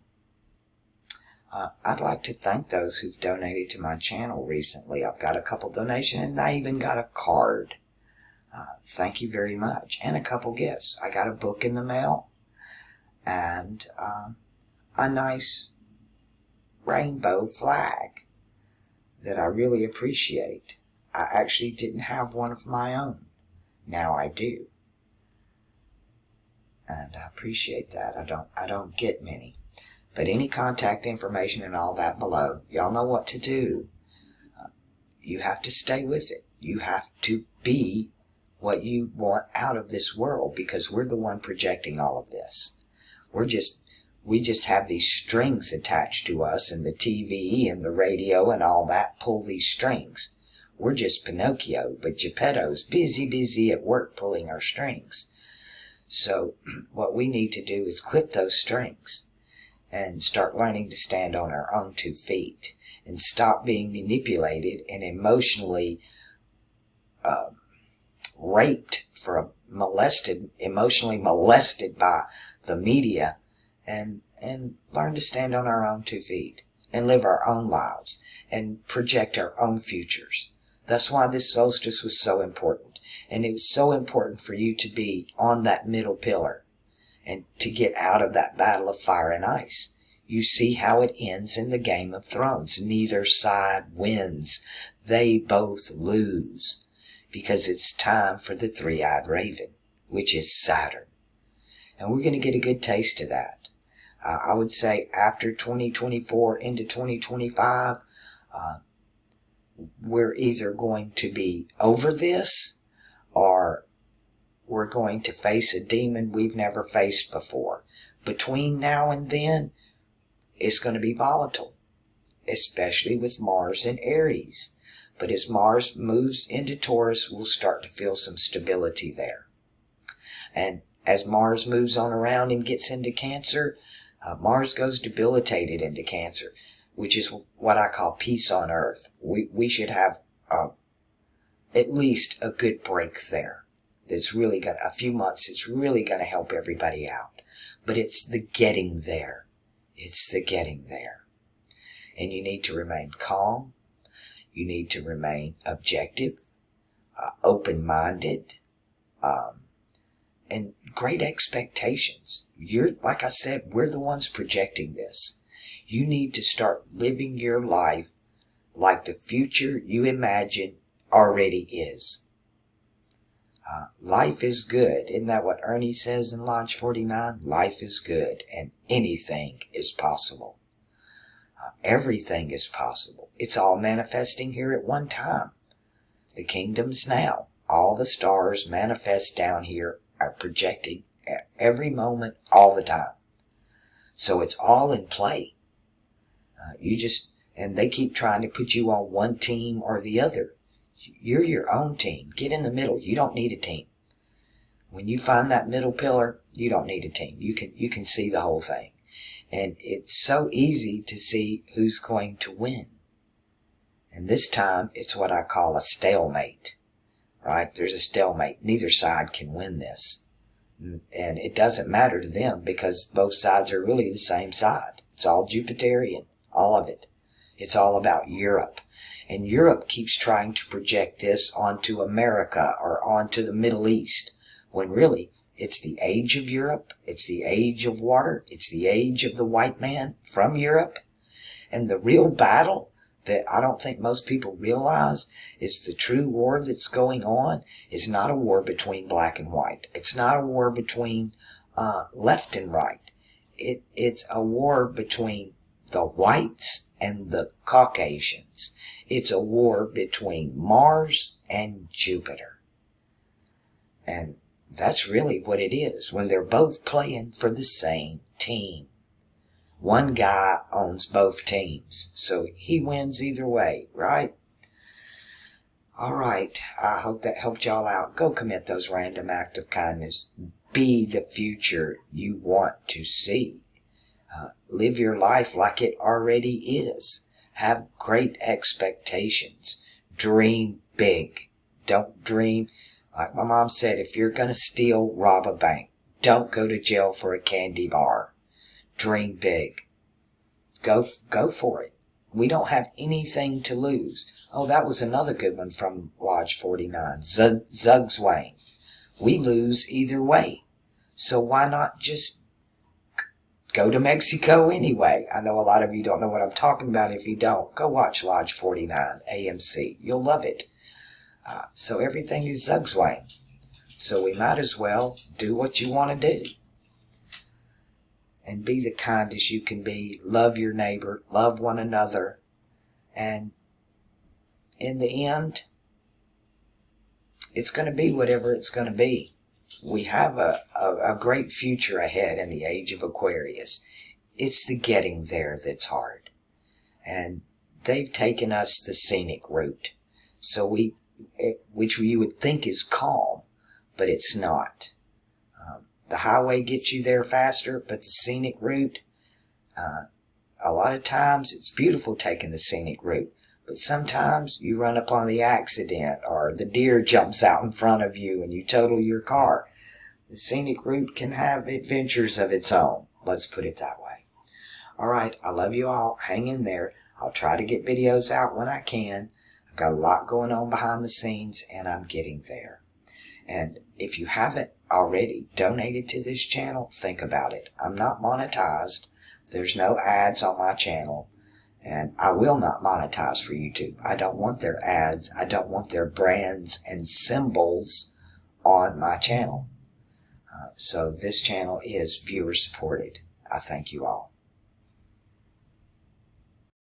I'd like to thank those who've donated to my channel recently. I've got a couple donations, and I even got a card. Thank you very much. And a couple gifts. I got a book in the mail, and a nice rainbow flag that I really appreciate. I actually didn't have one of my own. Now I do. And I appreciate that. I don't get many. But any contact information and all that below, y'all know what to do. You have to stay with it. You have to be what you want out of this world, because we're the one projecting all of this. We just have these strings attached to us, and the TV and the radio and all that pull these strings. We're just Pinocchio, but Geppetto's busy at work pulling our strings. So what we need to do is clip those strings and start learning to stand on our own 2 feet and stop being manipulated and emotionally emotionally molested by the media, and learn to stand on our own 2 feet and live our own lives and project our own futures. That's why this solstice was so important. And it was so important for you to be on that middle pillar and to get out of that battle of fire and ice. You see how it ends in the Game of Thrones. Neither side wins. They both lose. Because it's time for the three-eyed raven, which is Saturn. And we're going to get a good taste of that. I would say after 2024 into 2025, we're either going to be over this, or we're going to face a demon we've never faced before. Between now and then, it's going to be volatile, especially with Mars and Aries. But as Mars moves into Taurus, we'll start to feel some stability there. And as Mars moves on around and gets into Cancer, Mars goes debilitated into Cancer, which is what I call peace on Earth. We should have at least a good break there. That's really going to, a few months, it's really going to help everybody out. But it's the getting there. It's the getting there. And you need to remain calm. You need to remain objective, open-minded, and great expectations. Like I said, we're the ones projecting this. You need to start living your life like the future you imagine already is. Life is good. Isn't that what Ernie says in Lodge 49? Life is good, and anything is possible. Everything is possible. It's all manifesting here at one time. The kingdom's now. All the stars manifest down here are projecting at every moment, all the time. So it's all in play. And they keep trying to put you on one team or the other. You're your own team. Get in the middle. You don't need a team. When you find that middle pillar, you don't need a team. You can see the whole thing. And it's so easy to see who's going to win. And this time, it's what I call a stalemate. Right? There's a stalemate. Neither side can win this. And it doesn't matter to them, because both sides are really the same side. It's all Jupiterian. All of it. It's all about Europe. And Europe keeps trying to project this onto America or onto the Middle East, when really it's the age of Europe, it's the age of water, it's the age of the white man from Europe. And the real battle that I don't think most people realize is the true war that's going on is not a war between black and white. It's not a war between left and right. It's a war between the whites and the Caucasians. It's a war between Mars and Jupiter. And that's really what it is when they're both playing for the same team. one guy owns both teams, so he wins either way, right? All right, I hope that helped y'all out. Go commit those random acts of kindness. Be the future you want to see. Live your life like it already is. Have great expectations. Dream big. Don't dream, like my mom said, if you're going to steal, rob a bank. Don't go to jail for a candy bar. Dream big. Go for it. We don't have anything to lose. Oh, that was another good one from Lodge 49. Zugzwang. We lose either way. So why not just go to Mexico anyway? I know a lot of you don't know what I'm talking about. If you don't, go watch Lodge 49, AMC. You'll love it. So everything is Zugzwang. So we might as well do what you want to do. And be the kindest you can be. Love your neighbor. Love one another. And in the end, it's going to be whatever it's going to be. We have a great future ahead in the age of Aquarius. It's the getting there that's hard. And they've taken us the scenic route. So which you would think is calm, but it's not. The highway gets you there faster, but the scenic route, a lot of times it's beautiful taking the scenic route, but sometimes you run up on the accident or the deer jumps out in front of you and you total your car. The scenic route can have adventures of its own. Let's put it that way. All right, I love you all. Hang in there. I'll try to get videos out when I can. I've got a lot going on behind the scenes and I'm getting there. And if you haven't already donated to this channel, think about it. I'm not monetized. There's no ads on my channel. And I will not monetize for YouTube. I don't want their ads. I don't want their brands and symbols on my channel. So this channel is viewer supported. I thank you all.